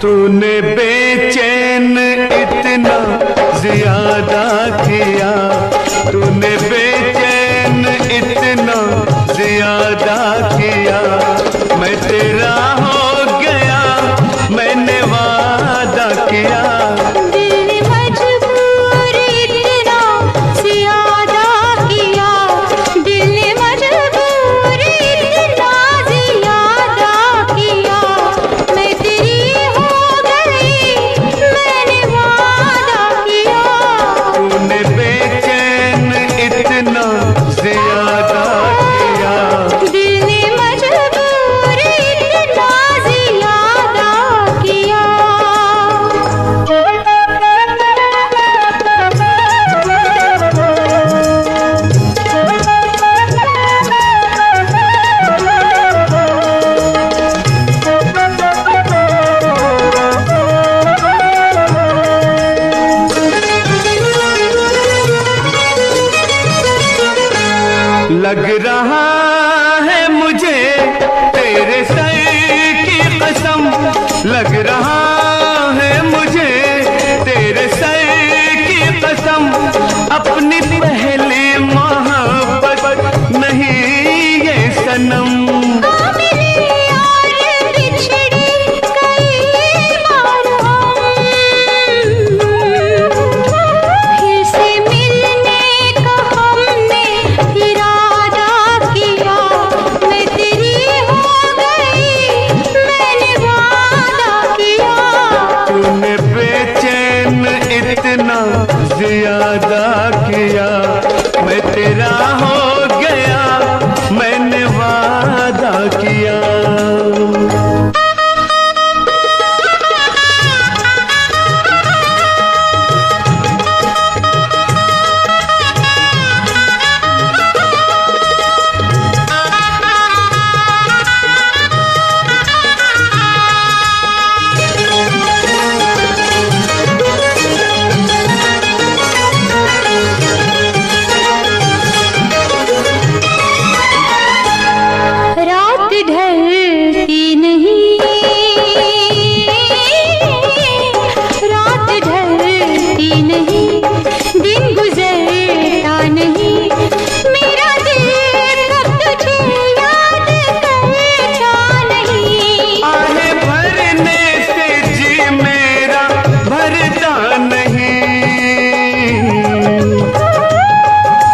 तूने बेचैन इतना ज्यादा किया, तूने बेचैन इतना ज्यादा किया, मैं तेरा हो गया, मैंने वादा किया। लग रहा है मुझे तेरे सर की कसम, लग रहा है मुझे तेरे सर की कसम, अपनी पहली मोहब्बत नहीं ये सनम। ज्यादा किया, मैं तेरा हो गया, मैंने वादा किया।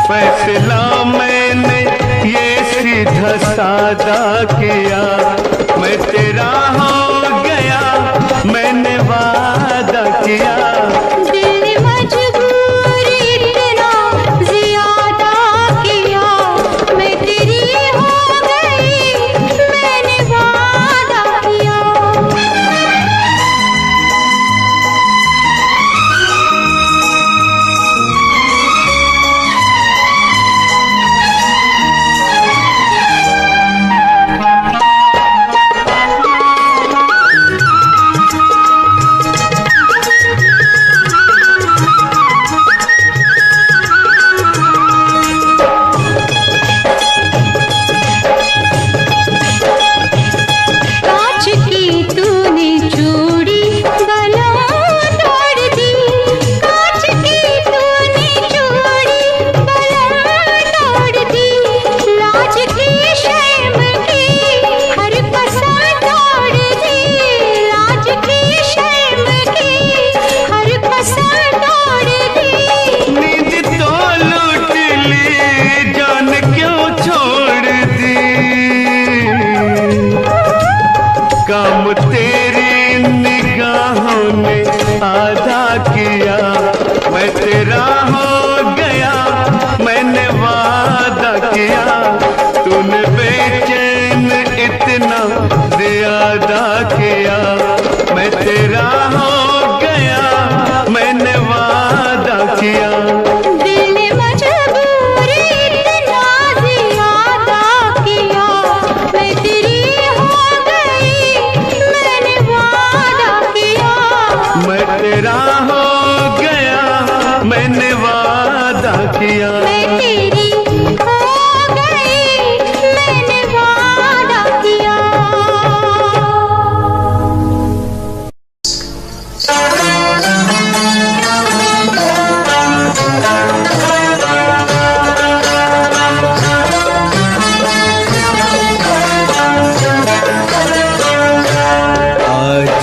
फैसला मैंने ये सीधा सादा किया, मैं तेरा हो गया, मैंने वादा किया। दिल मजबूर इतना ज्यादा किया, मैं तेरी हो गई, मैंने वादा किया। काम तेरी निगाहों ने आधा किया, मैं तेरा हो गया, मैंने वादा किया। तूने बेचैन इतना ज्यादा किया, मैं तेरा हो गया, मैंने वादा किया। मैं तेरा हो गया, मैंने वादा किया। मैं तेरी हो गई, मैंने वादा किया।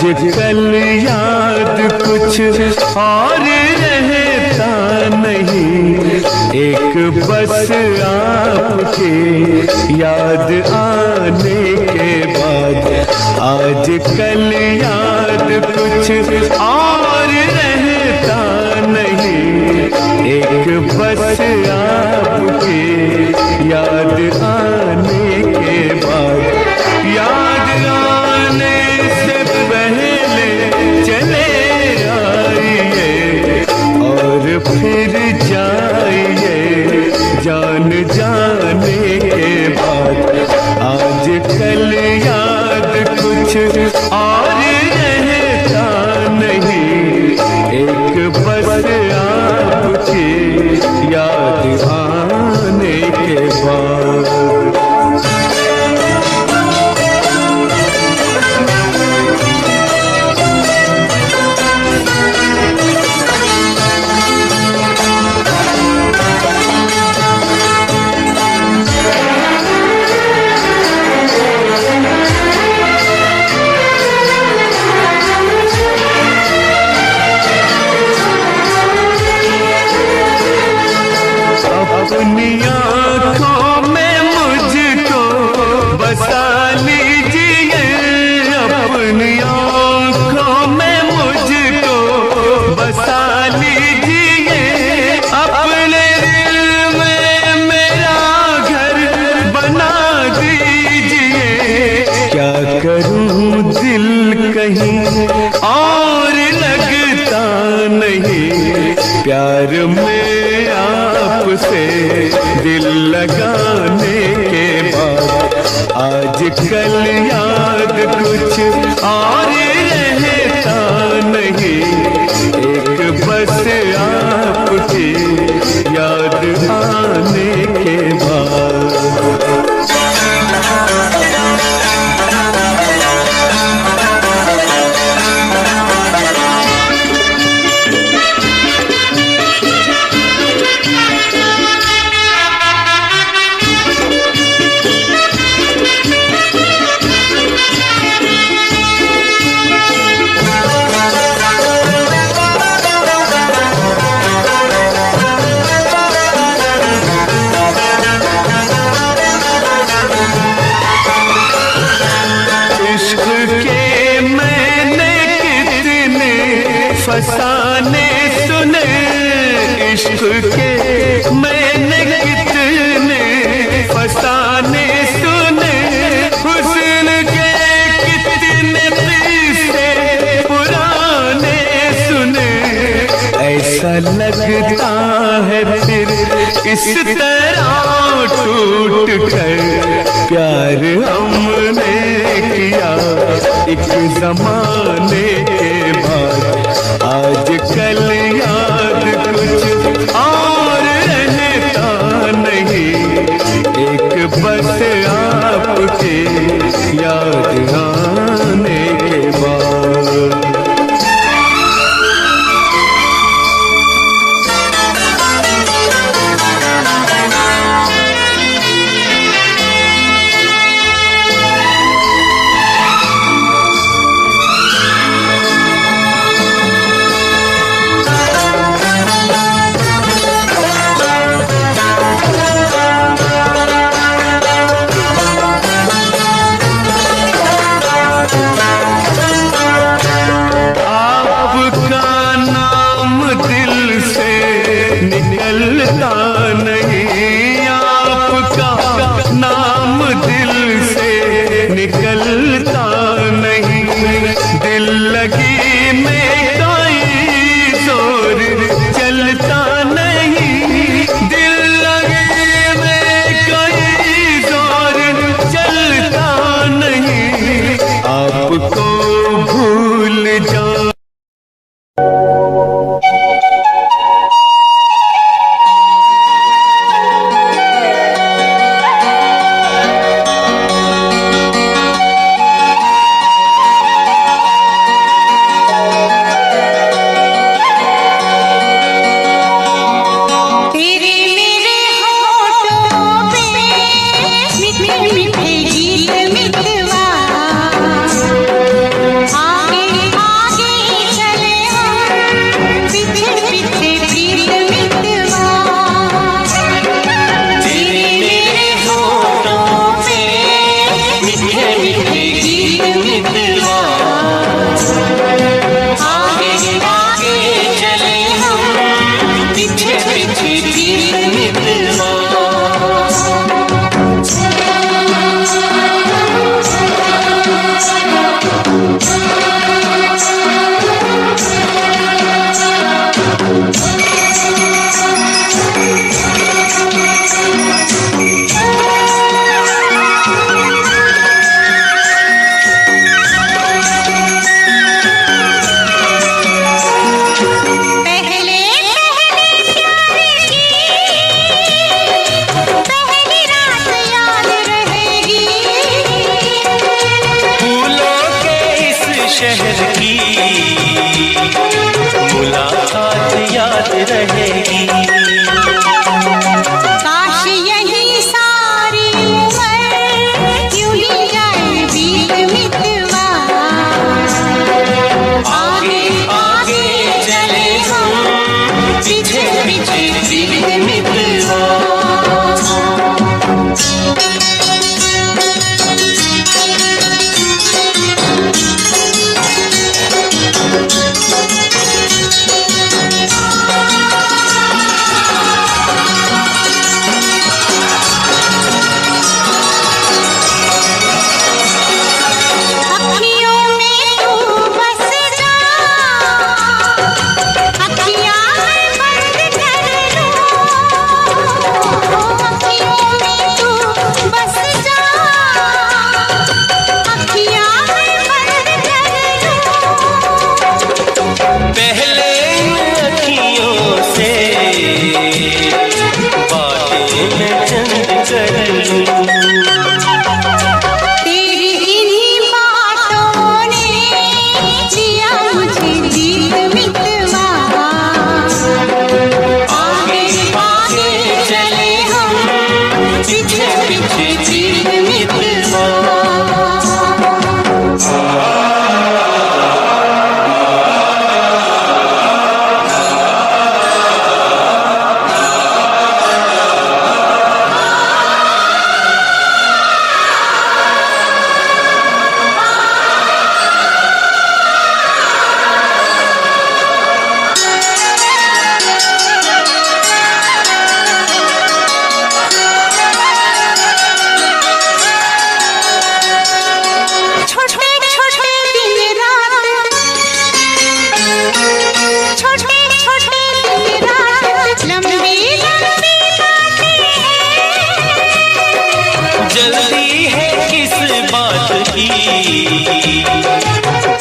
आजकल याद कुछ और रहता नहीं, एक बस आपके याद आने के बाद। आजकल याद कुछ और रहता नहीं, एक बस आपके याद आने के बाद। याद आने से पहले चले आइए और फिर जाइए जान जाने के बाद। आजकल याद कुछ और रहता नहीं, एक बस आपकी याद आने के बाद। अपनी आँखों में मुझको बसा लीजिए, अपनी आँखों में मुझको बसा लीजिए, अपने दिल में मेरा घर बना दीजिए। क्या करूं दिल कहीं और लगता नहीं, प्यार में आपसे दिल लगाने के बाद। आजकल याद कुछ और रहता नहीं, एक बस आपकी याद आने के बाद। फसाने सुने इश्क के मैंने कितने फसाने सुने, हुस्न के कितने किस्से पुराने सुने। ऐसा लगता है फिर इस तरह टूट कर प्यार हमने किया एक जमाने के बाद। आजकल याद कुछ और रहता नहीं, एक बस आपके याद आने के बाद। निकलता नहीं, आपका नाम दिल से निकलता नहीं। दिल लगी में कोई जोर चलता नहीं, दिल लगी में कोई जोर चलता नहीं। आपको भूल जा मीठे गीत मितवा आगे शहर की मुलाकात याद रहेगी। काश यही सारी उम्र यूं ही जाए बीत मितवा। आगे आगे चले हम, पीछे पीछे बीत मितवा।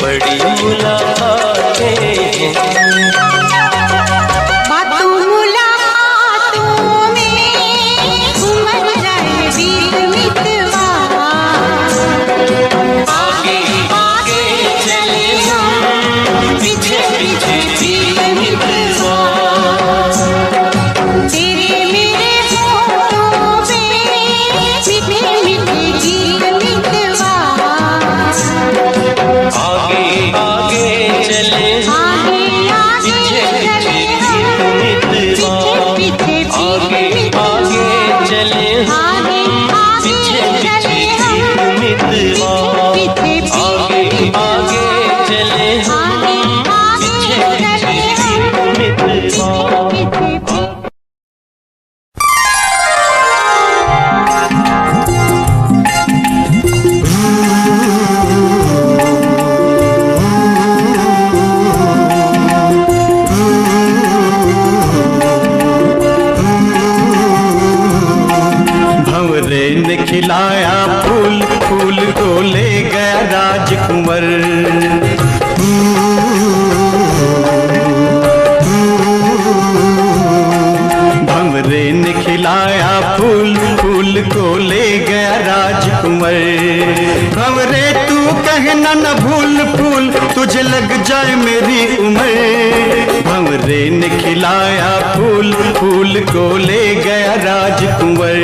बड़ी मुलाकातें बातों मुलाकातों में उमर जाए बीत मितवा। आगे आगे चले हम, पीछे पीछे बीत मितवा। तेरे मेरे होठों पे मीठे मीठे गीत मितवा। आगे आगे चले आगे आगे चले हम, मितवा। पीछे आगे पीछे आगे चले आगे आगे चले हम, मितवा। पीछे आगे आगे चले आगे आगे चले हम, मितवा। पीछे भंवरे ने खिलाया फूल, फूल को ले गया राजकुंवर। भंवरे ने खिलाया फूल, फूल को ले गया राजकुंवर। भंवरे तू कहना न भूल फूल, तुझे लग जाए मेरी उम्र। भंवरे ने खिलाया फूल, फूल को ले गया राजकुंवर।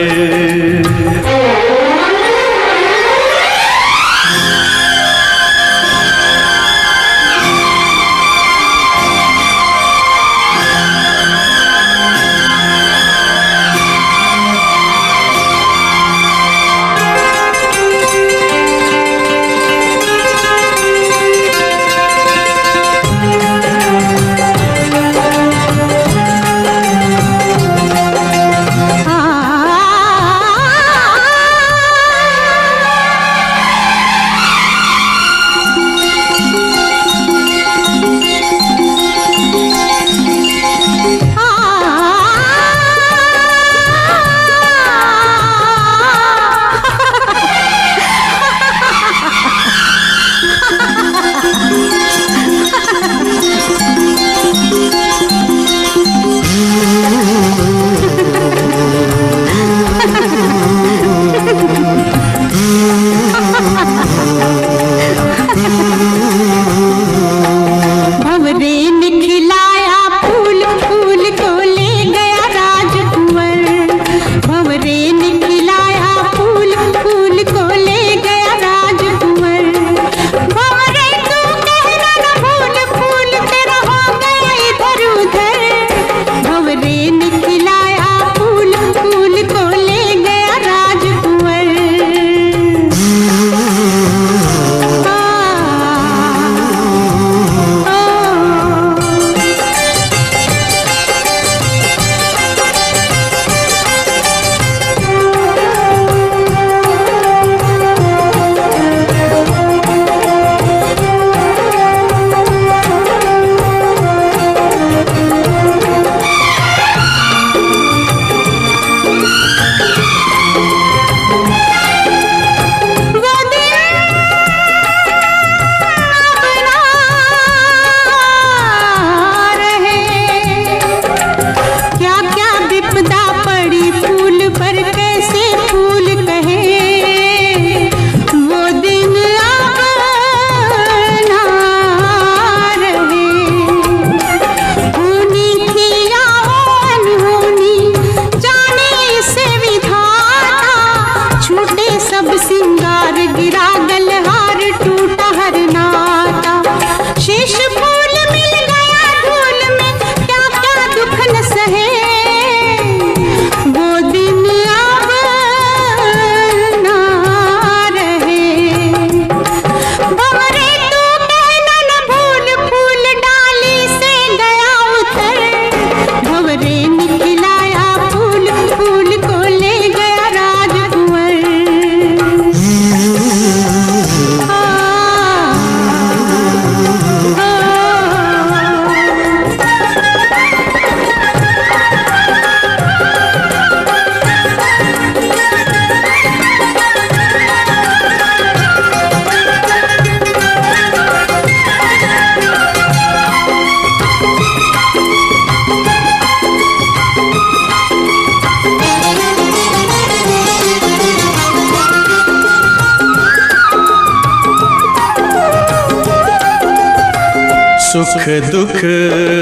सुख दुख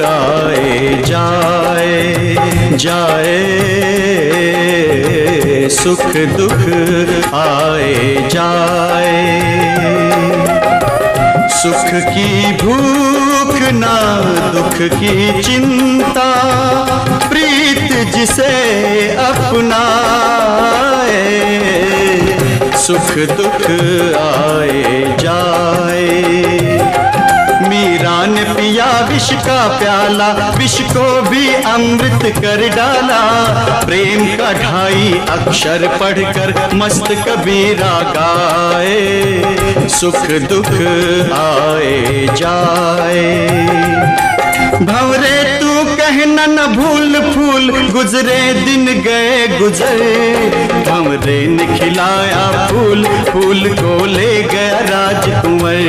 आए जाए सुख दुख आए जाए, सुख की भूख ना दुख की चिंता, प्रीत जिसे अपनाए, सुख दुख आए जाए। मीरा ने पिया विष का प्याला, विष को भी अमृत कर डाला, प्रेम का 2.5 अक्षर पढ़कर मस्त कबीरा गाए, सुख दुख आए जाए। भंवरे तू कहना न भूल फूल, गुजरे दिन गए गुजर, भंवरे ने खिलाया फूल, फूल को ले गया राजकुंवर।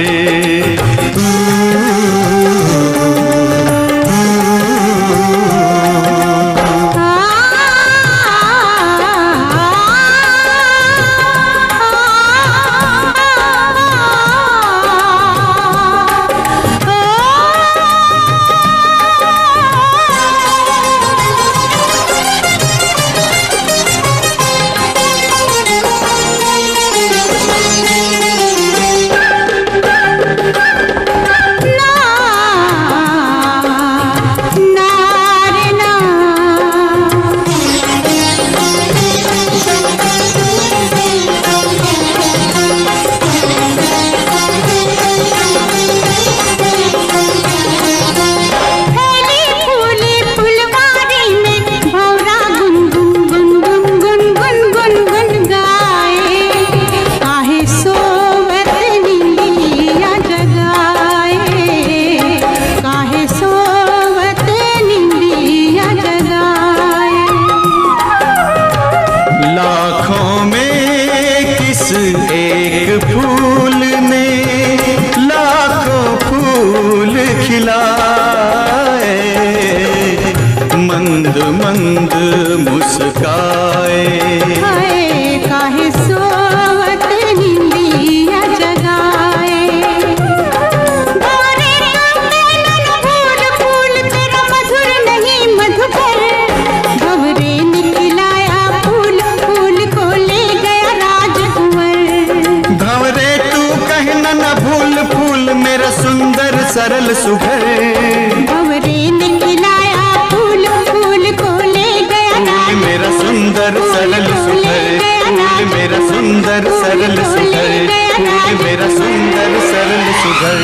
एक फूल ने लाखों फूल खिलाए, मंद मंद मुस्काए, काहे सोवत निंदिया जगाए। भंवरे तू कहना न भूल फूल, तेरा मधुर नहीं मधुकर, भंवरे ने खिलाया फूल, फूल को ले गया राजकुंवर। भंवरे तू कहना न भूल फूल, मेरा सुंदर सरल सुघर, भंवरे ने खिलाया फूल, फूल को ले गया फूल मेरा सुंदर सरल सुघर, फूल मेरा सुंदर सरल सुघर, फूल मेरा सुंदर सरल सुघर।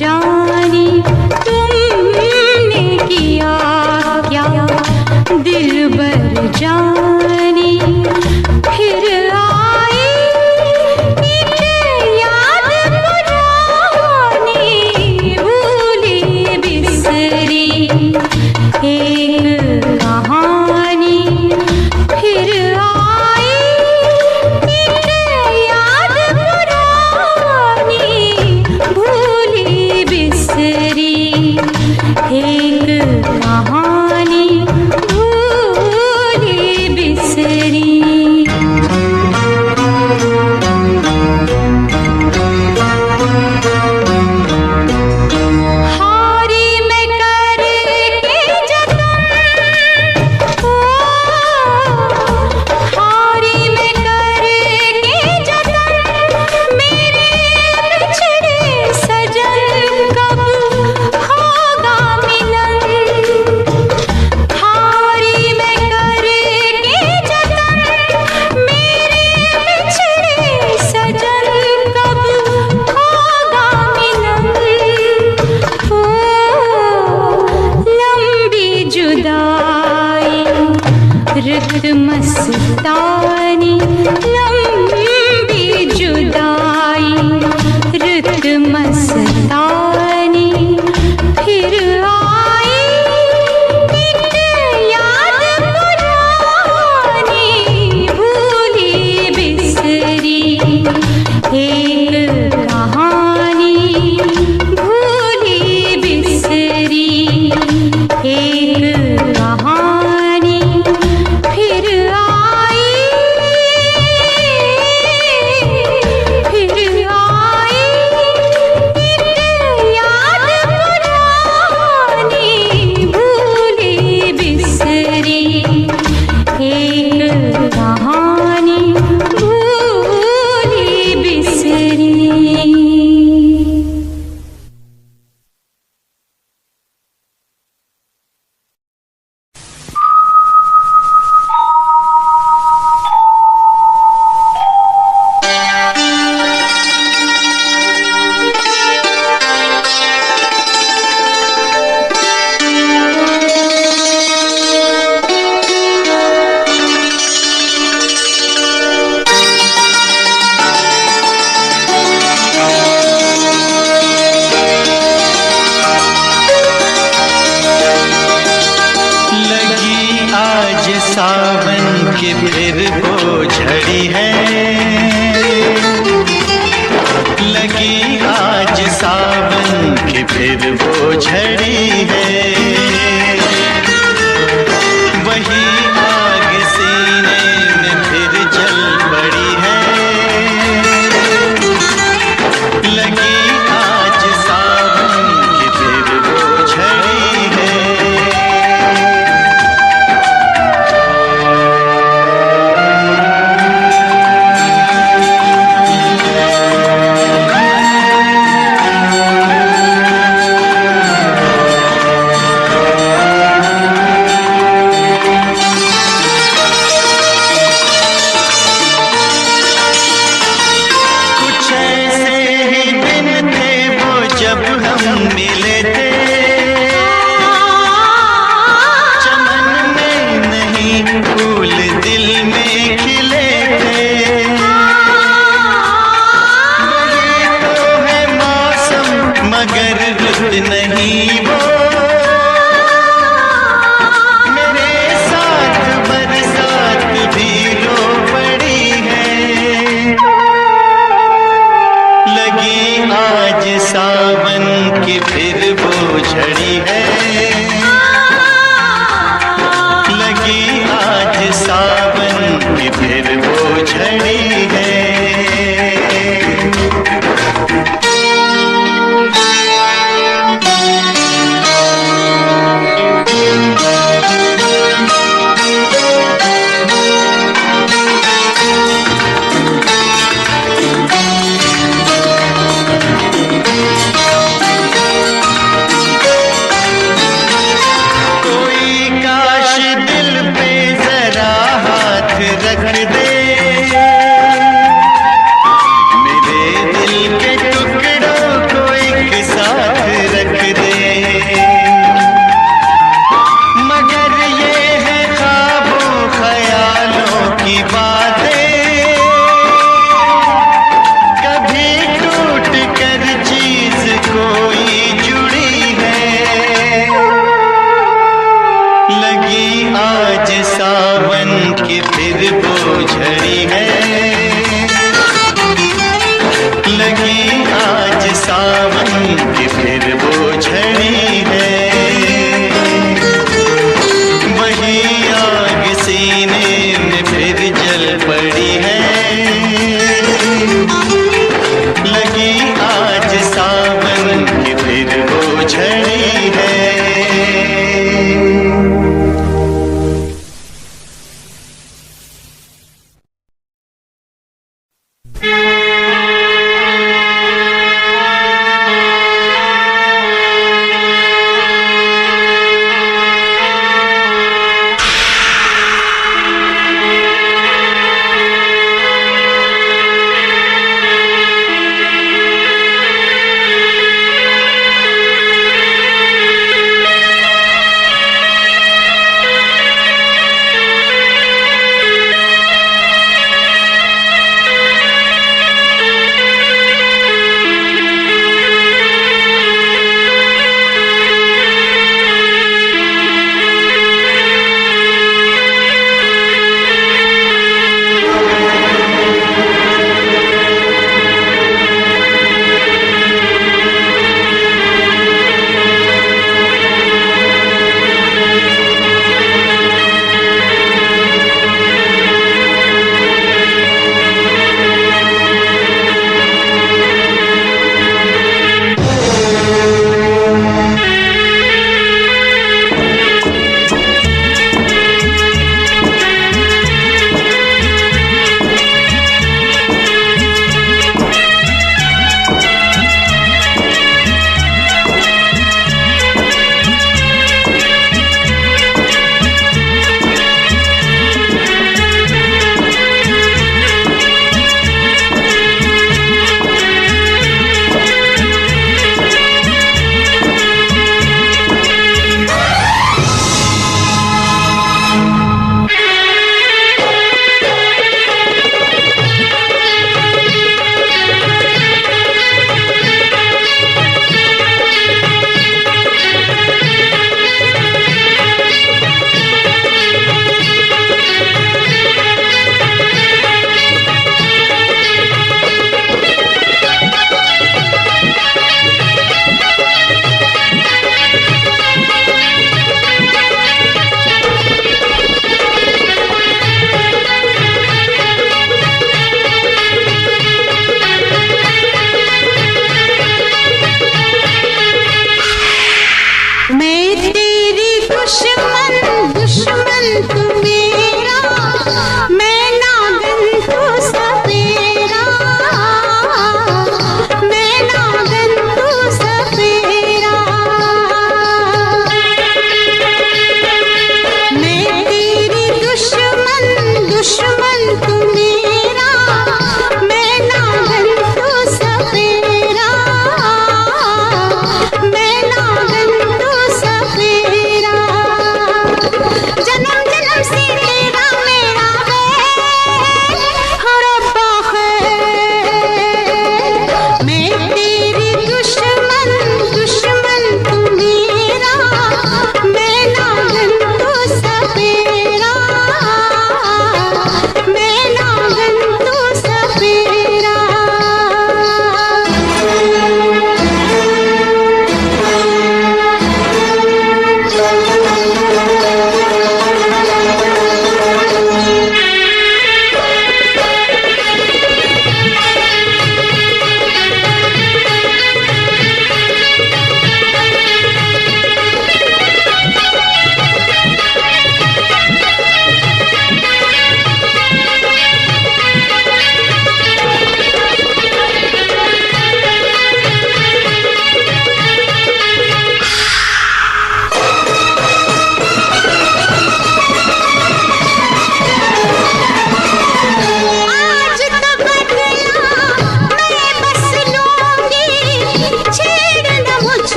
जानी तुमने किया क्या, दिलबर जानी फिर आई एक याद पुरानी, भूली बिसरी एक कहानी फिर आई एक याद पुरानी, भूली बिसरी एक कहानी भूली बिसरी। हारी मैं करके जतन, ओ हारी मैं करके जतन, मेरे बिछड़े सजन कब होगा मिलन। हारी मैं करके जतन, मेरे बिछड़े सजन कब होगा मिलन। ओ लंबी जुदाई रुत मस्तानी, लंबी जुदाई रुत मस्तानी फिर आई एक याद पुरानी, भूली बिसरी एक कहानी भूली बिसरी एक कहानी फिर आई एक याद पुरानी, भूली बिसरी एक कहानी भूली बिसरी। सावन की फिर वो झड़ी है, लगी आज सावन की फिर वो झड़ी है। वही आग सीने में फिर जल पड़ी है, लगी आज सावन की फिर वो झड़ी है। रख दे सावन की फिर वो झड़ी है, वही आग सीने में फिर जल पड़ी है, लगी आज सावन की फिर वो झड़ी है।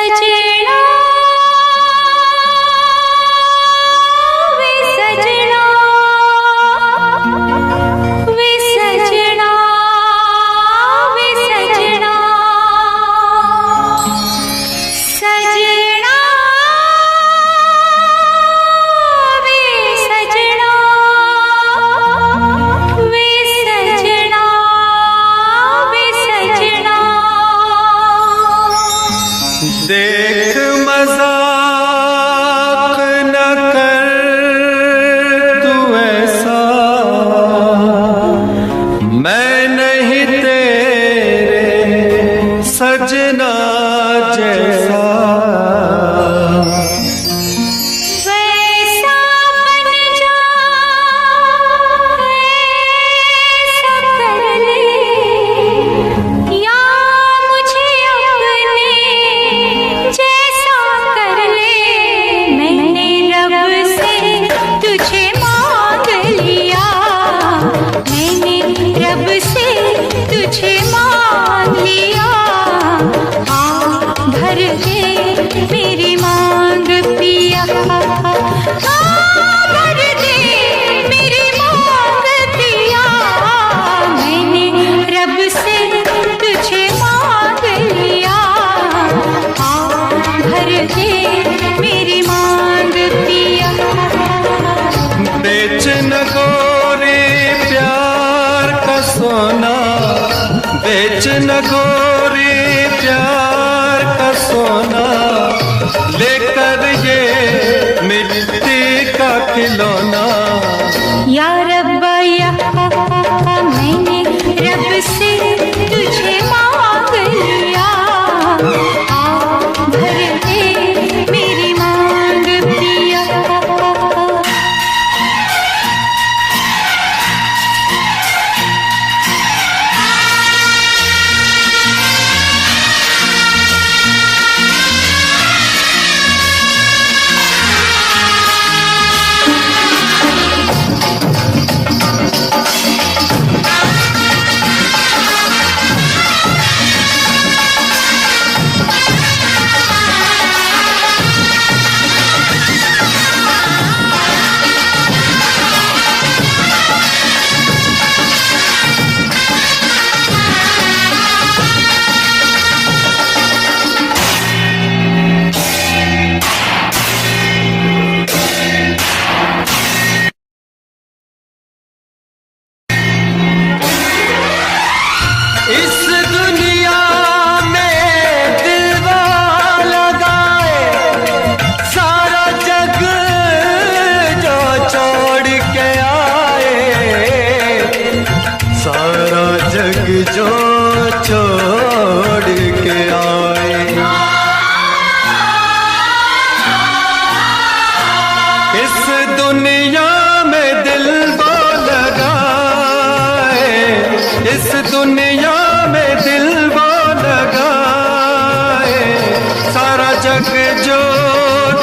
सजना वे सजना वे सजना वे सजना सजना वे सजना वे सजना वे सजना देख मजाक न कर तू ऐसा, मैं नहीं तेरे सजना जैसा। वैसा बन जा ऐसा कर ले या मुझे अपने जैसा कर ले। मैंने रब से तुझे मांग लिया, मैंने रब से तुझे मांग लिया। भर दे मेरी मांग पिया, भर दे मेरी मांग पिया। मैंने रब से तुझे मांग लिया, भर दे मेरी मांग पिया। बेच न गोरे प्यार का सोना, बेच न गोरे प्यार का सोना, लेकर ये मिट्टी का खिलौना। या रब्बा या मैंने रब से तुझे मांग लिया, भर दे मेरी मांग पिया। इस दुनिया में दिलवा लगाए सारा जग जो छोड़ के आए, सारा जग जो छोड़ के आए। इस दुनिया में दिल वो लगाए, इस दुनिया में दिल वो लगाए, सारा जग जो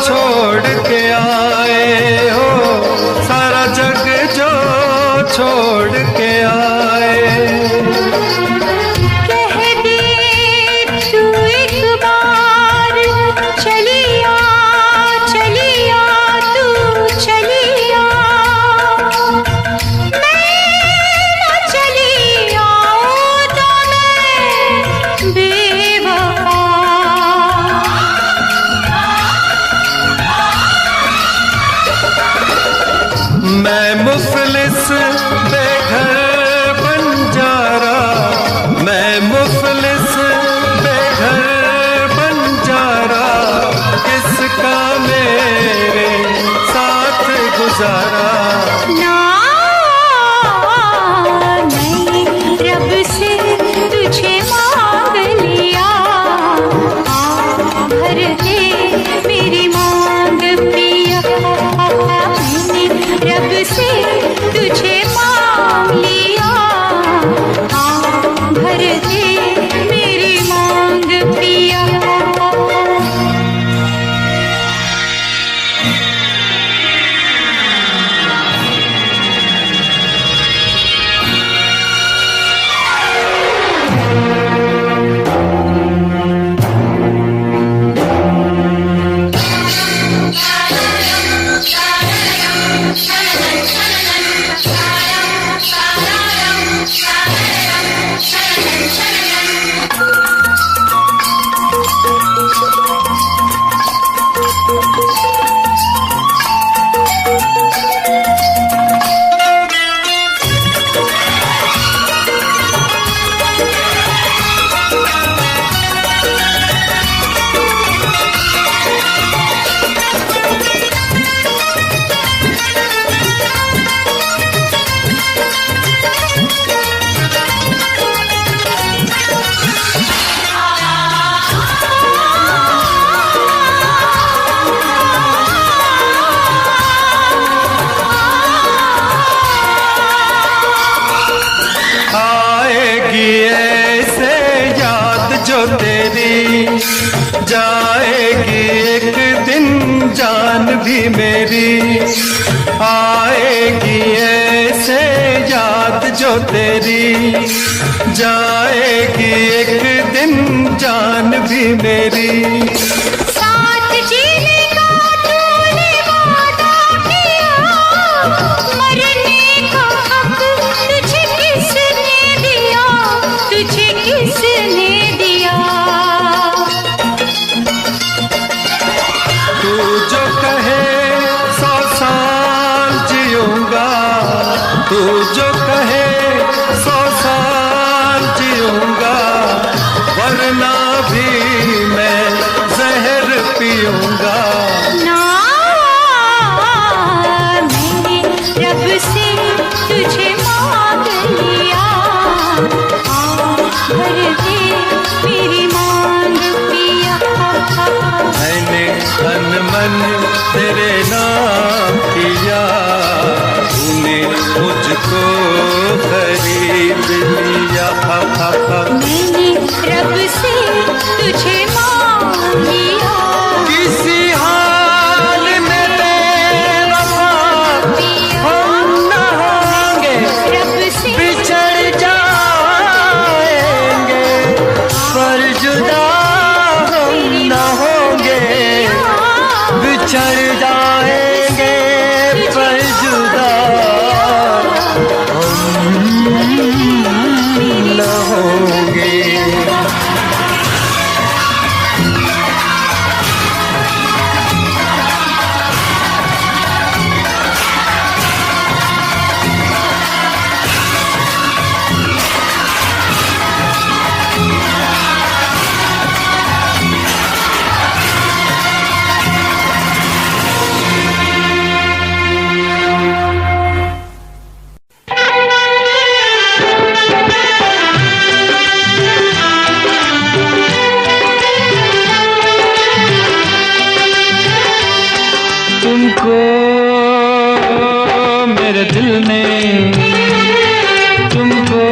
छोड़ के आए हो, सारा जग जो छोड़ के आए। कह दे तू एक बार चलिया चलिया तू चलिया, मैं न चली आऊं तो मैं बेवफा। मैं मुफलिस बेघर बंजारा, मैं मुफलिस बेघर बंजारा, किसका मेरे साथ गुजारा। ना मैंने रब से तुझे मांग लिया, भर दे मेरी मांग पिया। मैंने रब से तुझे मांग लिया, भर दे मेरी मांग पिया। जाएगी एक दिन जान भी मेरी, आएगी ऐसे याद जो तेरी, जाएगी एक दिन जान भी मेरी। साथ जीने का तूने वादा किया, मरने का हक तुझे किसने दिया, तुझे किसने दिया। तू जो कहे 100 साल जीऊंगा, तू जो कहे 100 साल जीऊंगा, वरना भी मैं जहर पीऊंगा। ना मैंने रब से तुझे मांग लिया, भर दे मेरी मांग पिया। मैंने तन मन तेरे नाम किया, तूने मुझको खरीद लिया। मैंने रब से तुझे मांग लिया, किसी हाल में बेवफा हम न होंगे, रब से बिछड़ जाएंगे, पर जुदा हम न होंगे, बिछड़ जाएंगे, पर जुदा हम न होंगे। तुमको मेरे दिल ने, तुमको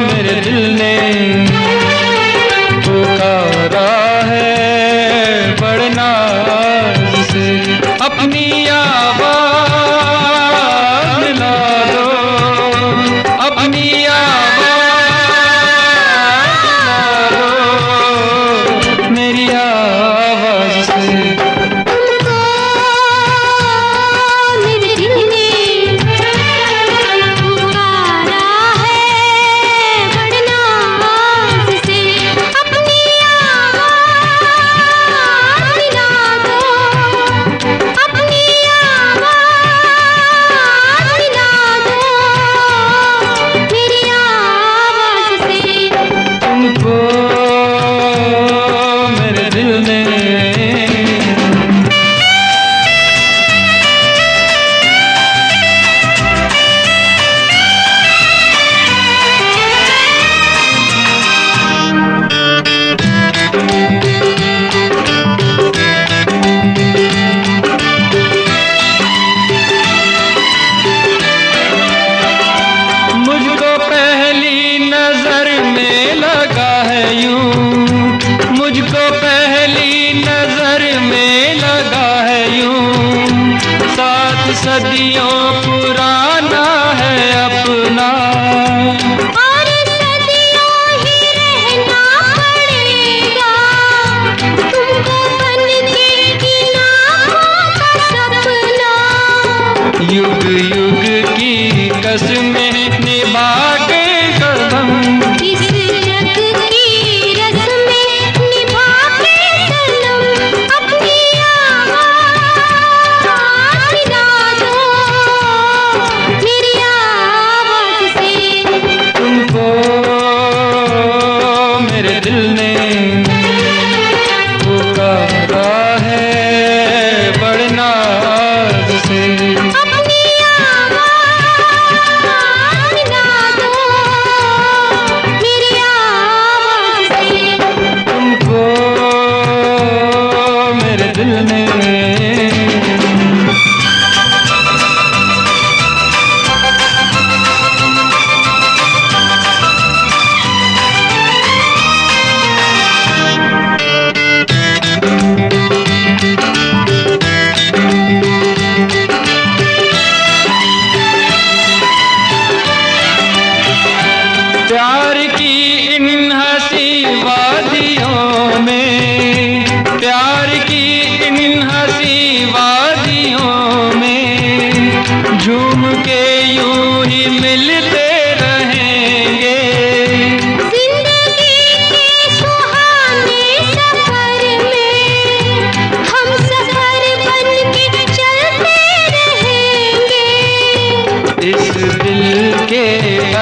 मेरे दिल ने पुकारा है बड़े नाज से। अपनी आवाज़ मिला दो, अपनी आवाज़ मिला दो मेरी आवाज़ से। मेरे दिल ने पुकारा है बड़े नाज से, अपनी आवाज़ मिला दो, अपनी आवाज़ मिला दो मेरी आवाज़ से। तुमको मेरे दिल ने मुझको पहली नजर में लगा है यूं, मुझको पहली नजर में लगा है यूं, 7 सदियों पुराना है अपना, और सदियों ही रहना पड़ेगा तुमको बन के इन आँखों का सपना। युग युग की कसमें निभा के कदम, इस जग की रस्में निभा के सनम, अपनी आवाज़ मिला दो, शादियों में, प्यार की इन हंसी वादियों में झूम के यूं ही मिलते रहेंगे। जिंदगी के सुहाने सफर में हम सफर बन के चलते रहेंगे। इस दिल के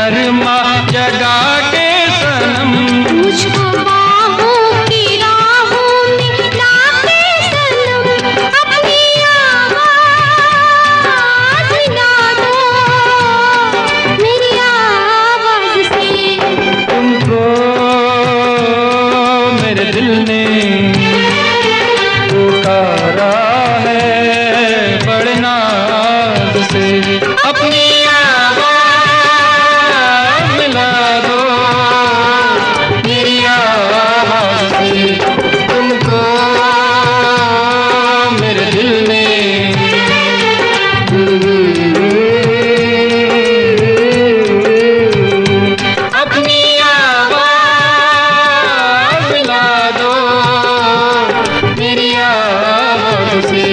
अरमा जगा के सनम, मुझको बाहों की राहों में लाके सनम, अपनी आवाज़ मिला दो मेरी आवाज़ से। तुमको मेरे दिल ने पुकारा है बड़े नाज से। अपनी मिला दो मेरी आवाज़ से। तुमको मेरे दिल ने अपनी आवाज़ मिला दो मेरी आवाज़ से।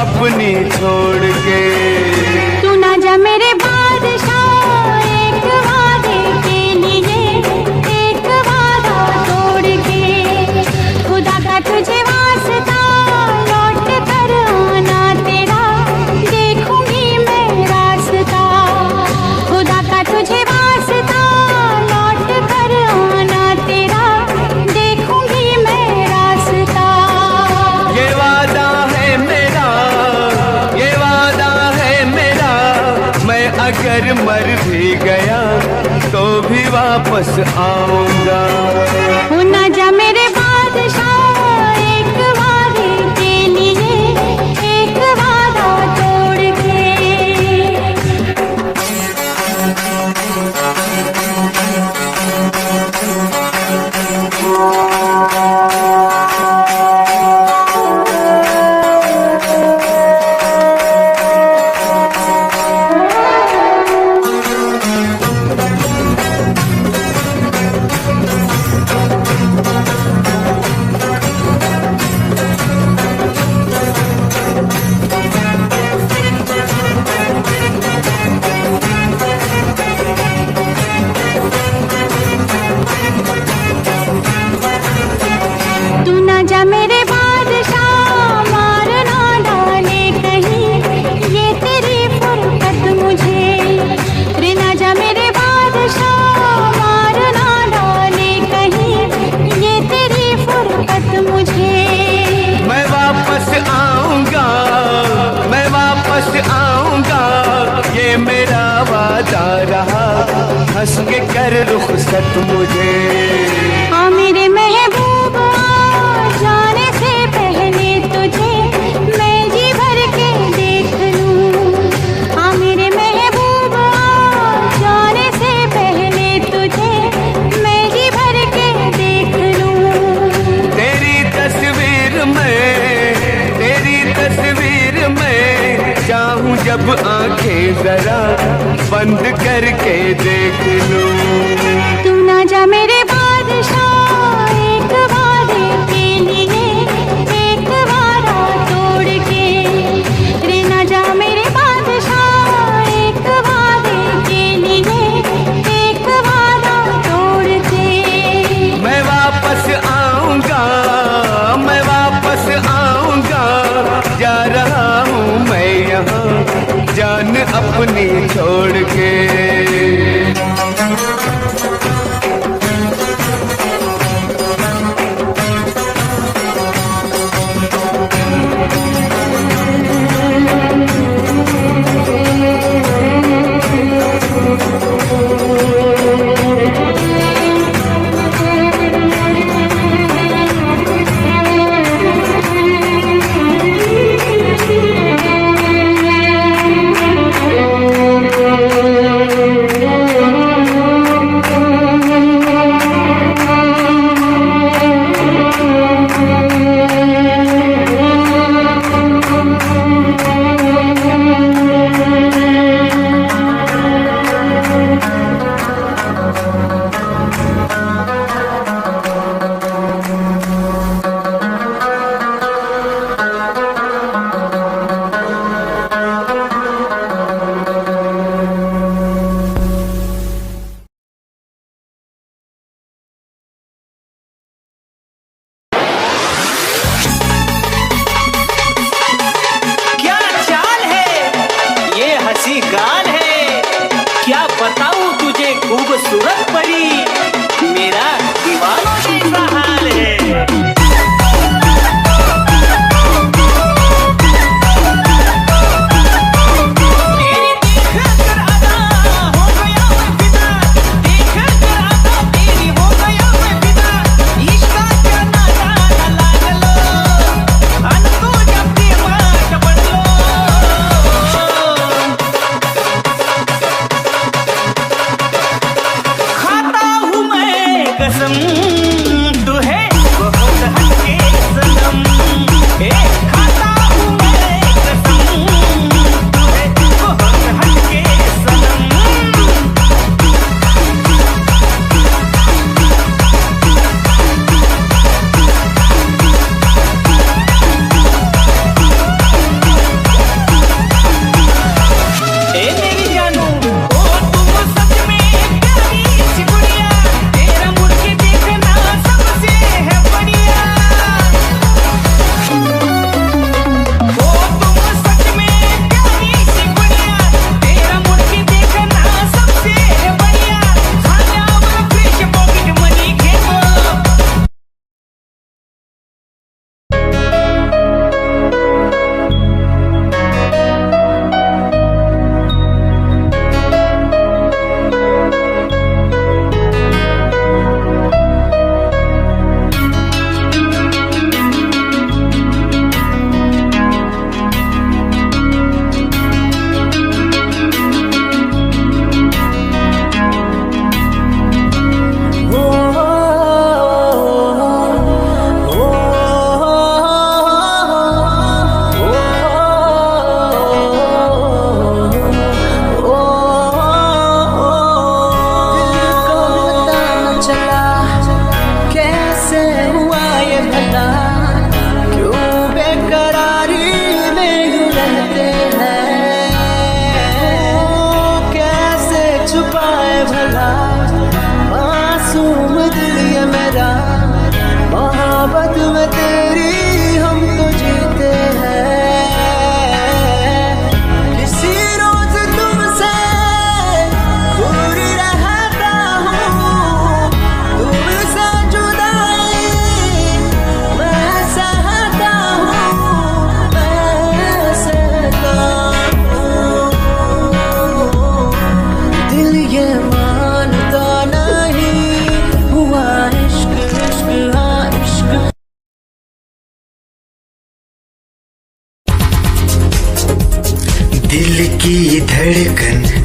अपनी छोड़ के तू ना जा मेरे बादशाह, एक वादे के लिए एक वादा तोड़ के। खुदा का तुझे वास्ता लौट कर आना तेरा, देखूंगी मैं रास्ता। खुदा का तुझे वास्ता लौट कर आना तेरा, देखूंगी मैं रास्ता। ये वादा है मेरा, ये वादा है मेरा, मैं अगर मर भी गया तो भी वापस आऊंगा। हो ना जा मेरे बादशाह, एक वादे के लिए एक वादा तोड़ के। तू ना जा मेरे बादशाह, मार ना डाले कहीं ये तेरी फुर्सत मुझे। रे ना जा मेरे बादशाह, मार ना डाले कहीं ये तेरी फुर्सत मुझे। मैं वापस आऊंगा, मैं वापस आऊंगा, ये मेरा वादा रहा, हंस के कर रुखसत मुझे। हाँ मेरे महबूब, जाने से पहले तुझे मैं जी भर के देख लूं। हाँ मेरे महबूब, जाने से पहले तुझे मैं जी भर के देख लूं। तेरी तस्वीर में, तेरी तस्वीर में चाहूं जब आंखें जरा बंद करके देख लो। तू ना जा मेरे बादशाह एक वादे के लिए, एक वादा तोड़ के। रे ना जा मेरे बादशाह एक वादे के लिए, एक वादा तोड़ के। मैं वापस आऊंगा, मैं वापस आऊंगा, जा रहा हूँ मैं यहाँ जान अपनी छोड़ के।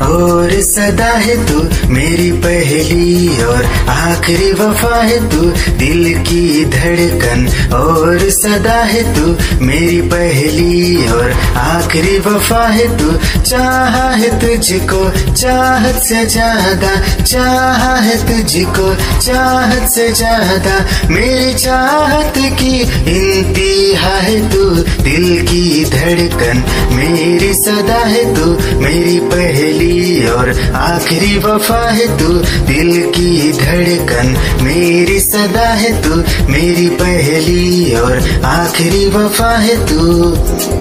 और सदा है तू मेरी पहली और आखिरी वफा है तू दिल की धड़कन और सदा है तू मेरी पहली और आखिरी वफा है तू चाहा है तुझको चाहत से ज्यादा चाहा है तुझको चाहत से ज्यादा मेरी चाहत की इंतहा है तू दिल की धड़कन मेरी सदा है तू मेरी पहली और आखिरी वफा है तू दिल की धड़कन मेरी सदा है तू मेरी पहली और आखिरी वफा है तू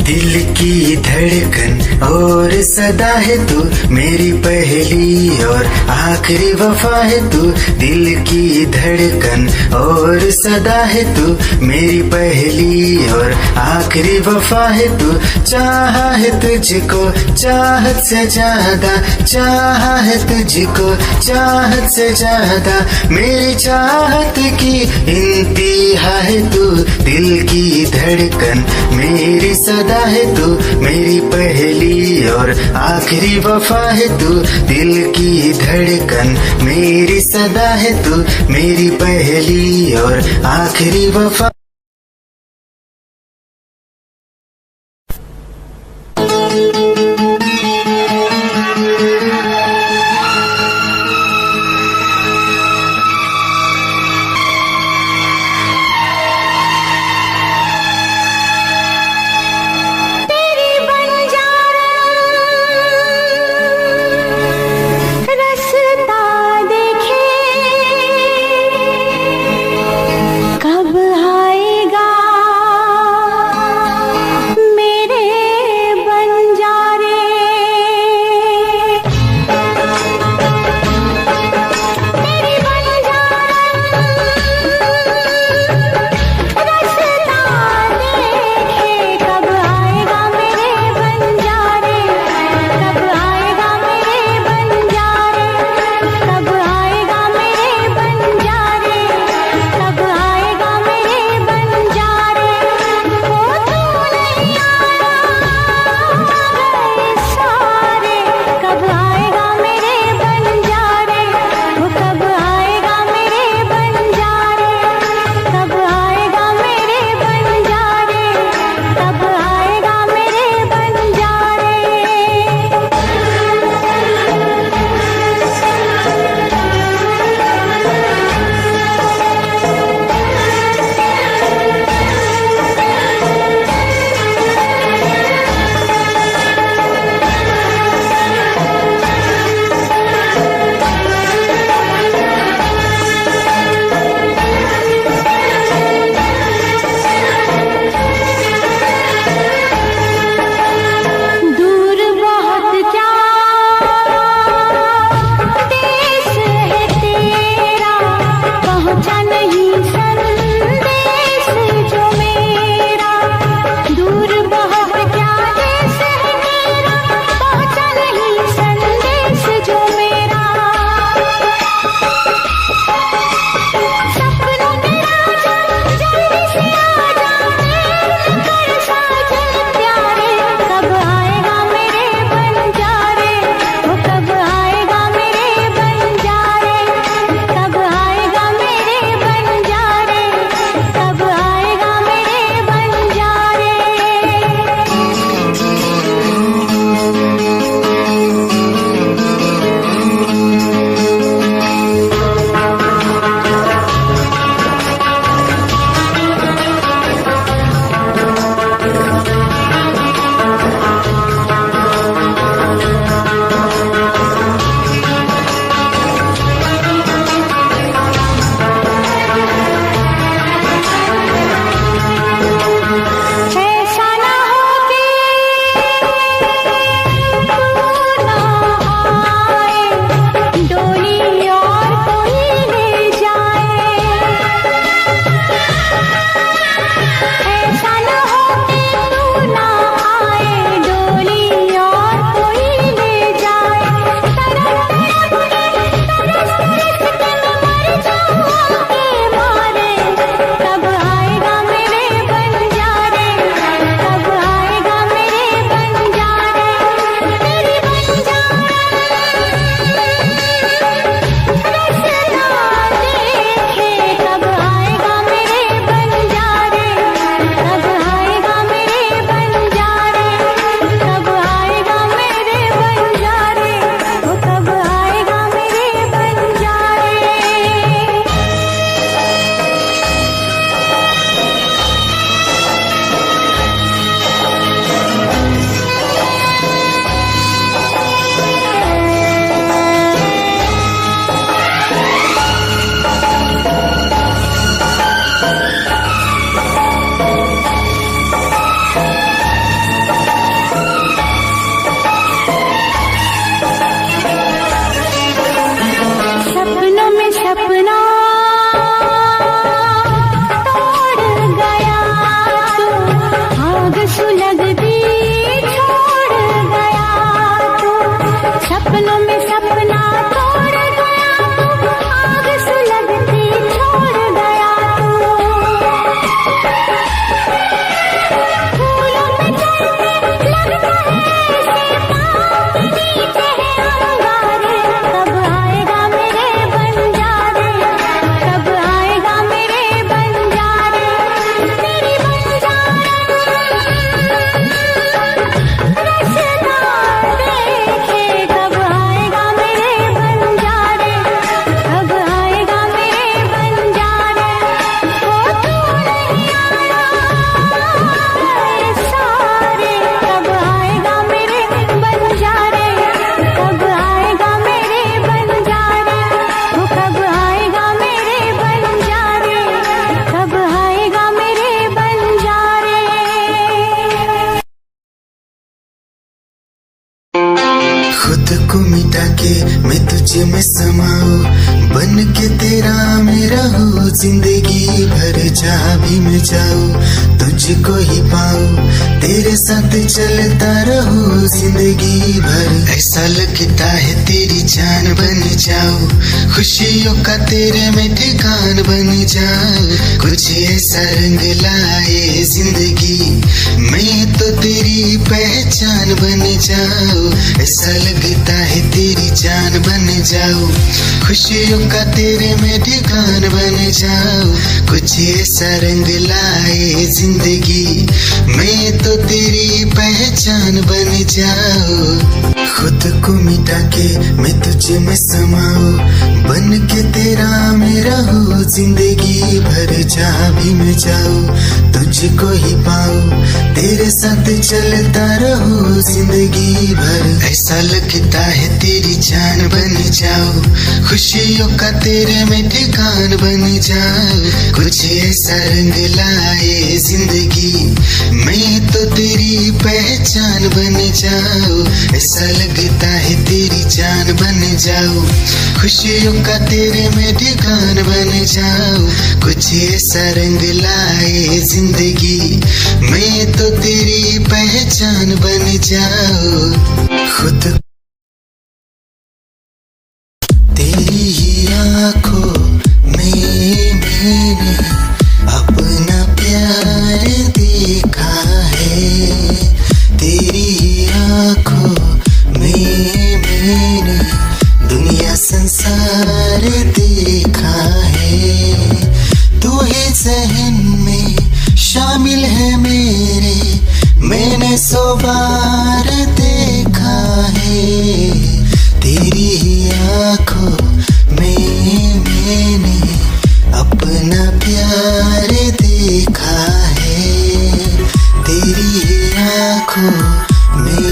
दिल की धड़कन और सदा है तू मेरी पहली और आखिरी वफा है तू दिल की धड़कन और सदा है तू मेरी पहली और आखिरी वफा है तू चाहा है तुझको चाहत से ज्यादा चाहा है तुझको चाहत से ज्यादा मेरी चाहत की इंतहा है तू दिल की धड़कन मेरी सदा है तू मेरी पहली और आखिरी वफा है तू दिल की धड़कन मेरी सदा है तू मेरी पहली और आखिरी वफा कब आए सपनों में सपना तोड़ गया तू, आग सुलगती छोड़ गया तू। फूलों में चलते लगता है ऐसे पाँव नीचे है अंगारे। कब आएगा मेरे बंजारे, कब आएगा मेरे बंजारे, मेरी बंजारे रसदार देखे। कब आएगा मेरे बंजारे, कब आएगा मेरे बंजारे। वो तू नहीं आया सारे, कब आएगा मेरे बंजारे, कब आएगा मेरे बंजारे। वो कब आएगा मेरे बंजारे, कब आएगा मेरे बंजारे। खुद को मिटा के मैं तुझे में समाऊं, बन के तेरा मैं रहूं, जिंदगी भर जहाँ भी मैं जाऊं तुझको ही पाऊं, तेरे साथ चलता रहूं जिंदगी भर। ऐसा लगता है तेरी जान बन जाऊं, खुशियों का तेरे में ठिकान बन जाऊं, कुछ ऐसा रंग लाए जिंदगी मैं तो तेरी पहचान बन जाऊं। ऐसा लगता है तेरी जान बन जाऊं, खुशियों का तेरे में ठिकान बन जाऊं, कुछ ऐसा रंग लाए जिंदगी मैं तो तेरी पहचान बन जाऊं। खुद को मिटा के मैं तुझे में समाऊं, बन के तेरा मैं रहूं, जिंदगी भर जहाँ भी मैं जाऊं तुझको ही पाऊं, तेरे साथ चलता रहूं जिंदगी भर। ऐसा लगता है तेरी जान बन जाऊं, खुशियों का तेरे में ठिकान बन जाऊं, कुछ ऐसा रंग लाए जिंदगी मैं तो तेरी पहचान बन जाऊं। ऐसा लगता है तेरी जान बन जाऊं, खुशियों का तेरे में ठिकान बन जाऊं, कुछ ऐसा रंग लाए जिंदगी मैं तो तेरी पहचान बन जाऊं। खुद तेरी ही आँखों में मैंने अपना प्यार देखा है, तेरी ही आँखों में मैंने दुनिया संसार देखा है। तू ही ज़हन में शामिल है मेरे, मैंने 100 बार देखा है, तेरी ही आँखों में मैंने अपना प्यार देखा है, तेरी ही आँखों में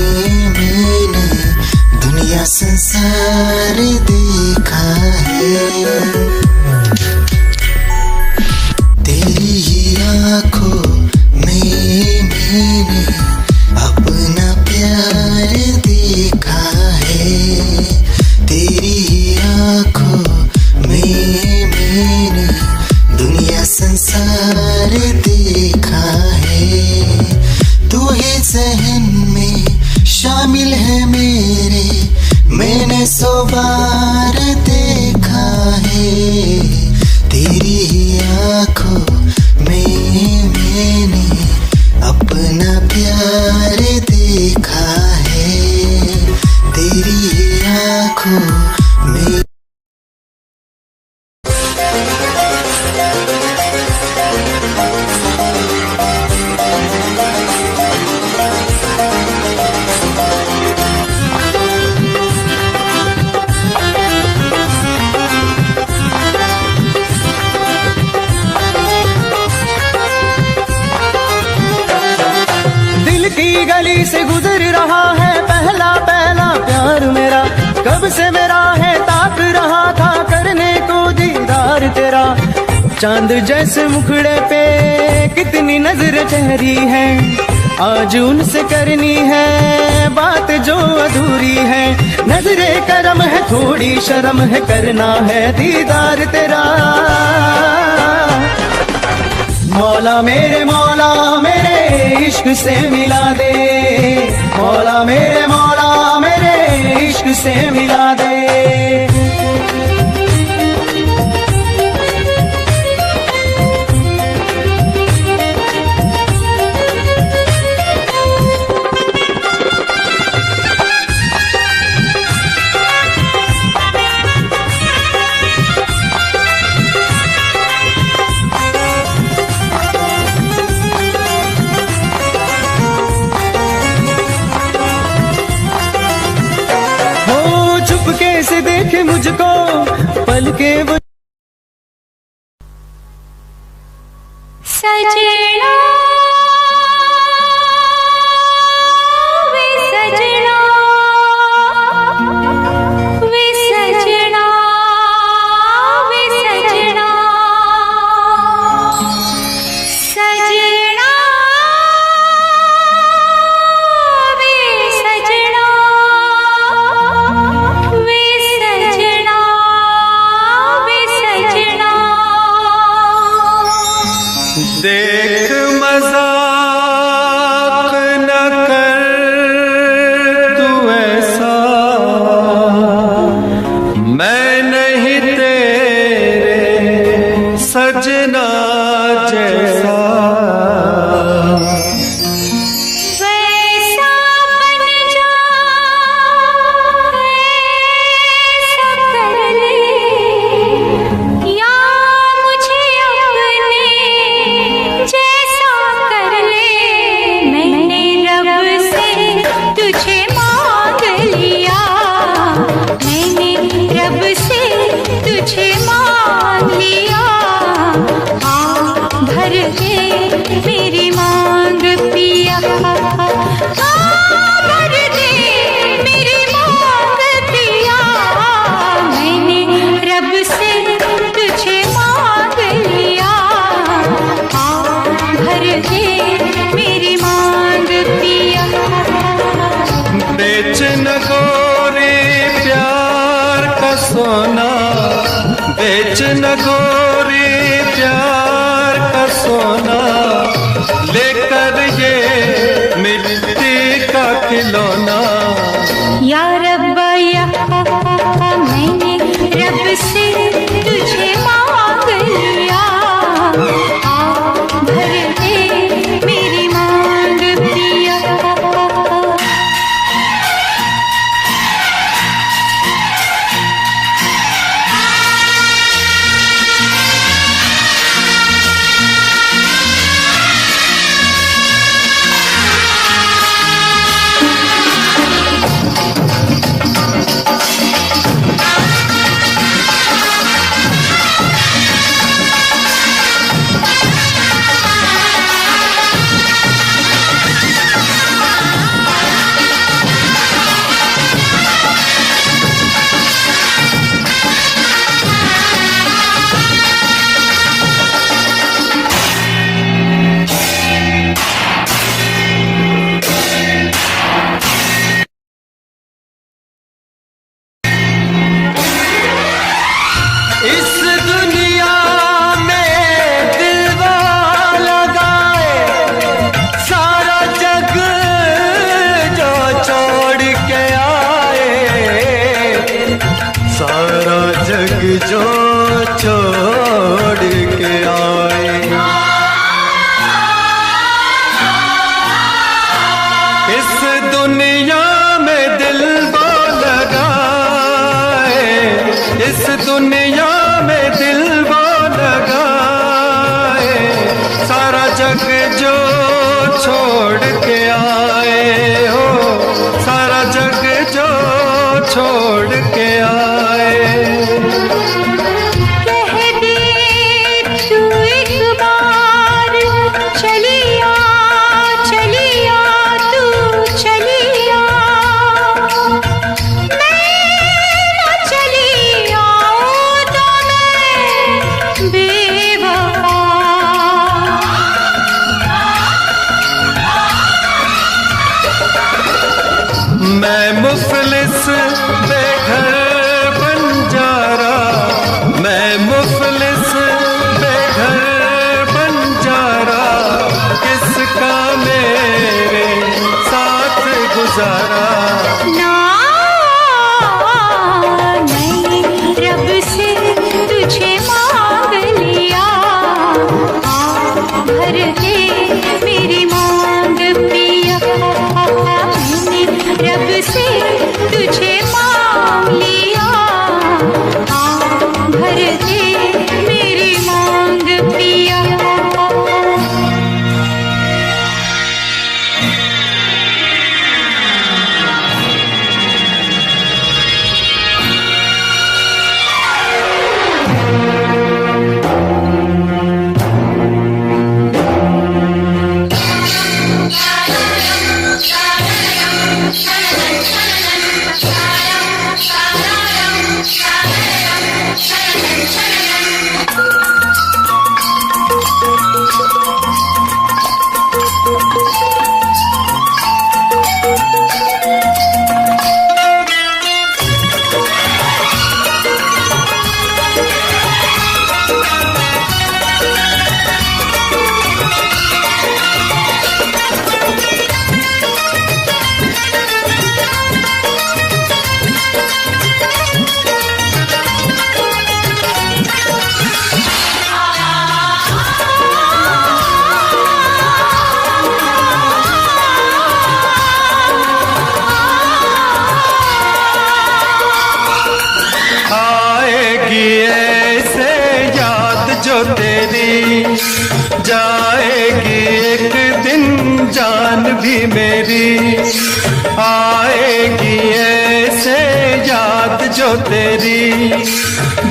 मैंने दुनिया संसार देखा है। तेरी ही आँखों में मैंने अपना प्यार देखा है, तेरी ही आँखों में मैंने दुनिया संसार देखा है। तू ही ज़हन में शामिल है मेरे, मैंने 100 बार देखा है, तेरी ही आँखों में मैंने अपना प्यार देखा है, तेरी ही आँखों में। गली से गुजर रहा है पहला पहला प्यार मेरा, कब से मेरा है ताक रहा था करने को दीदार तेरा। चांद जैसे मुखड़े पे कितनी नजर ठहरी है, आज उनसे करनी है बात जो अधूरी है। नजरे करम है थोड़ी शर्म है, करना है दीदार तेरा। मौला मेरे इश्क से मिला दे, मौला मेरे इश्क मुझसे मिला दे। से देखे मुझको पल के वो सजना वे सजना वे सजना वे सजना सजना वे सजना वे सजना वे सजना। देख मजाक न कर तू ऐसा, मैं नहीं तेरे सजना जैसा। वैसा बन जा ऐसा कर ले, या मुझे अपने जैसा कर ले। मैंने रब से तुझे मांग लिया, मैंने रब से तुझे मांग लिया। भर दे मेरी मांग पिया, भर दे मेरी मांग पिया। मैंने रब से तुझे मांग लिया, भर दे मेरी मांग पिया। बेच न गोरे प्यार का सोना, बेच न गोरे प्यार का सोना, लेकर ये मिट्टी का खिलौना। या रब्बा या मैंने रब से तुझे मांग लिया, भर दे मेरी मांग पिया। इस दुनिया में दिलवा लगाए, सारा जग जो छोड़ के आए, सारा जग जो छोड़ के आए। इस दुनिया में दिलवा लगाए, इस दुनिया में दिलवा लगाए, सारा जग जो छोड़ के आए हो, सारा जग जो छोड़ के आए। कह दे तू एक बार चलिया चलिया तू चलिया, मैं न चली आऊं तो मैं बेवफा। मैं मुफलिस बेघर बंजारा, मैं मुफलिस बेघर बंजारा, किसका मेरे साथ गुजारा। ना से तुझे मांग लिया, भर दे मेरी मांग पिया। जाएगी एक दिन जान भी मेरी, आएगी ऐसे याद जो तेरी,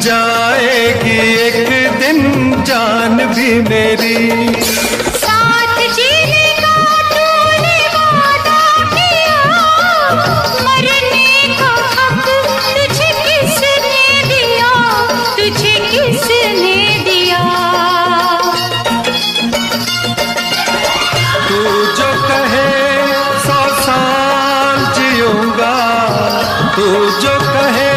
जाएगी एक दिन जान भी मेरी। साथ जीने का तूने वादा किया, मरने का हक तुझे किसने दिया, तुझे किसने दिया। तू जो कहे 100 साल जीऊंगा, तू जो कहे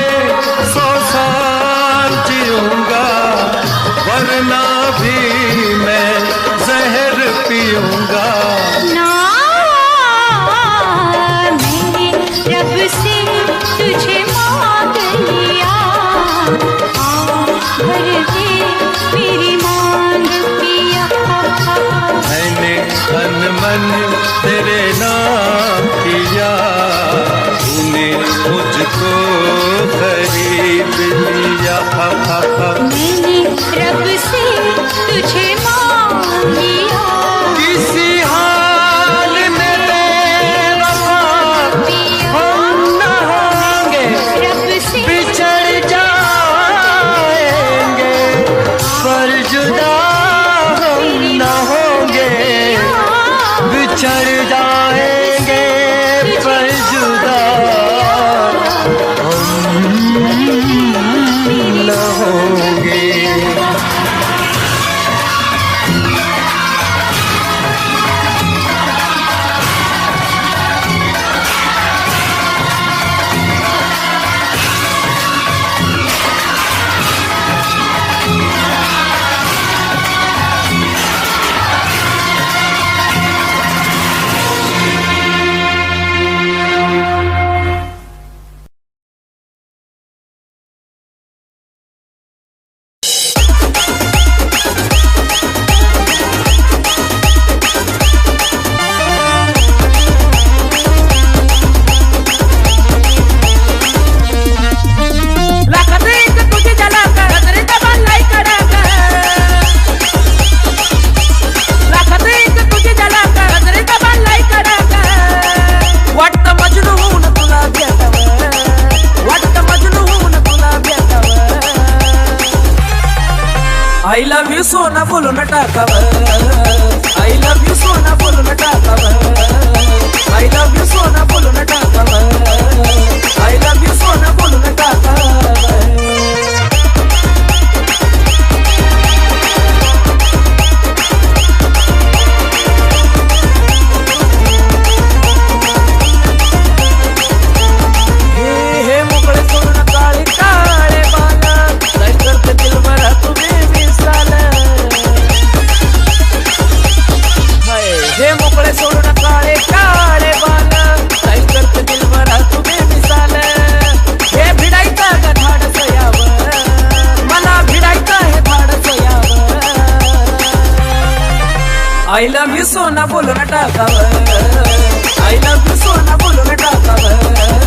100 साल जीऊंगा, वरना भी मैं जहर पीऊंगा। ना मैंने रब से तुझे मांग लिया, भर दे मेरी मांग पिया। मैंने तन मन तेरे नाम किया, तूने मुझको खरीद लिया। मैंने रब से तुझे मांग लिया, किसी हाल में बेवफा हम न होंगे, रब से बिछड़ जाएंगे, पर जुदा हम न होंगे, बिछड़ जाएंगे, पर जुदा हम न होंगे। I love you सोना बोलो न टाकावर, I love you सोना बोलो न टाकावर, I love you सोना बोलो न टाकावर, I love you सोना बोलो न टाकावर। I love you सोना बोलो न टाकावर, I love you सोना बोलो न टाकावर।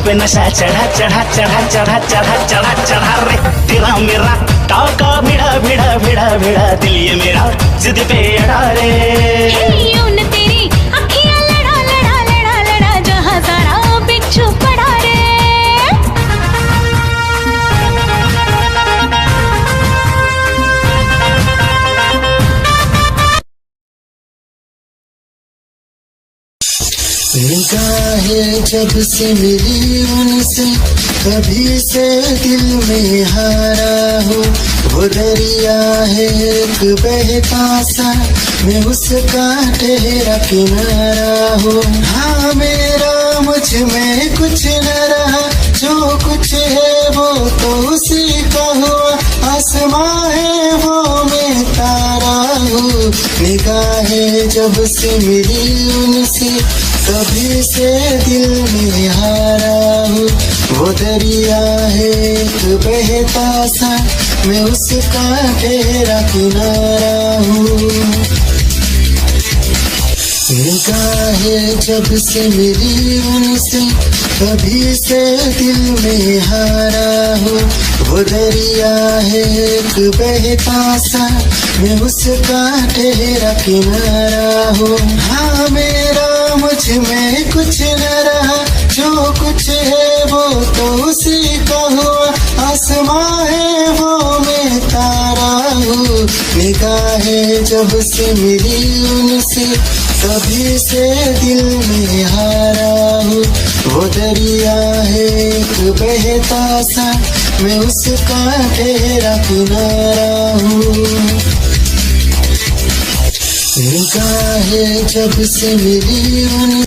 पे नशा चढ़ा चढ़ा चढ़ा चढ़ा चढ़ा चढ़ा चढ़ा रे तेरा मेरा टाका भिड़ा भिड़ा भिड़ा भिड़ा दिल ये मेरा जिद पे अड़ा रे यूं न तेरी अखियां लड़ा लड़ा लड़ा लड़ा जहां सारा बिच्छू पड़ा रे निगाहें जब से मिली उनसे कभी से दिल में हारा हूँ वो दरिया है एक बहता सा मैं उसका ठहरा किनारा हूँ हाँ मेरा मुझ में कुछ न रहा जो कुछ है वो तो उसी का हुआ आसमां है वो मैं तारा हूँ निगाहें जब से मिली उनसे कभी से दिल में हारा हूँ वो दरिया है एक बहता सा मैं उसका ठहरा किनारा हूँ निगाहें जब से मिली उनसे कभी से दिल में हारा हूँ वो दरिया है एक बहता सा मैं उसका ठहरा किनारा हूँ हाँ मेरा मुझ में कुछ न रहा जो कुछ है वो तो उसी का हुआ आसमां है वो मैं तारा हूँ निगाहें जब से मिली उनसे कभी से दिल में हारा हूँ वो दरिया है एक बहता सा मैं उसका ठहरा किनारा हूँ निगाहें जब से मिली उन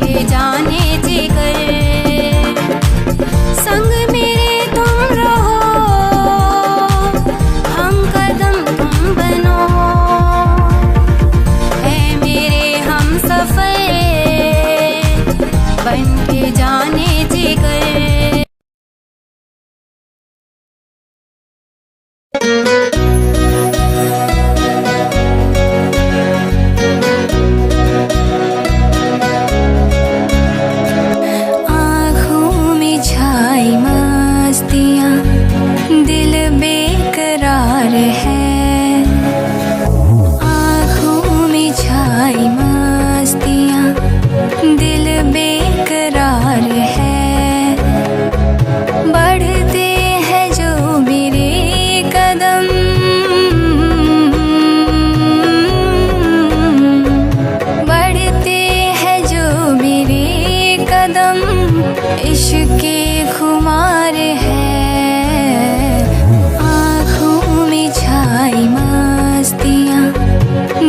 के जाने जिगर, संग मेरे तुम रहो, हम कदम तुम बनो, है मेरे हम सफर बन के जाने जिगर। आँखों में छाई मस्तियाँ, दिल बेकरार है। आँखों में छाई मस्तियाँ, दिल बेकरार है। बढ़ते हैं जो मेरे कदम, बढ़ते हैं जो मेरे कदम, इश्क के खुमार है। आँखों में छाई मस्तियाँ,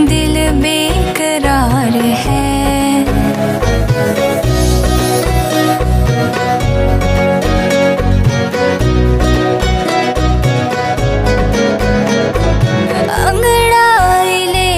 दिल बेकरार है। अंगड़ाई ले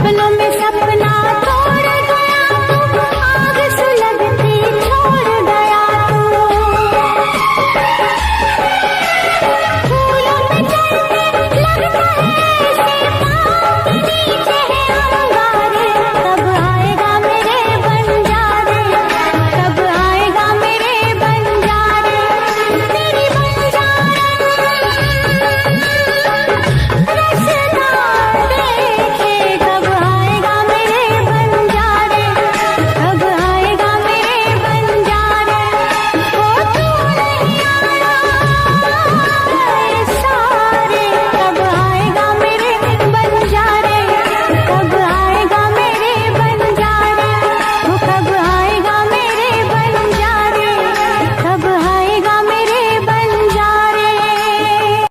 सपनों में